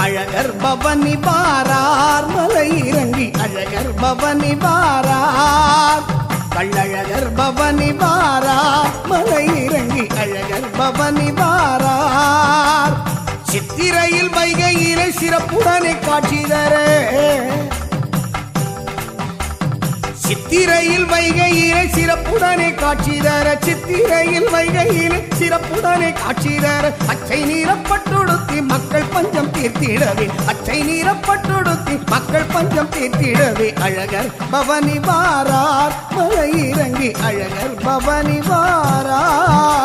அழகர் பவனி வாரார் மலை இறங்கி அழகர் பவனி வாரார் கள்ளழகர் பவனி வாரார் மலை இறங்கி அழகர் பவனி வாரார் சித்திரையில் வைகையிலே சிறப்புடனே காட்சி தர சித்திரையில் வைகையிலே சிறப்புடனே காட்சி தர சித்திரையில் வைகையிலே சிறப்புடனே காட்சி தர அச்சை நீரப்பட்டுடுத்தி மக்கள் பஞ்சம் தீர்த்திடவே அச்சை நீரப்பட்டுடுத்தி மக்கள் பஞ்சம் தீர்த்திடவே அழகர் பவனி வாரார் மலை இறங்கி அழகர் பவனி வாரார்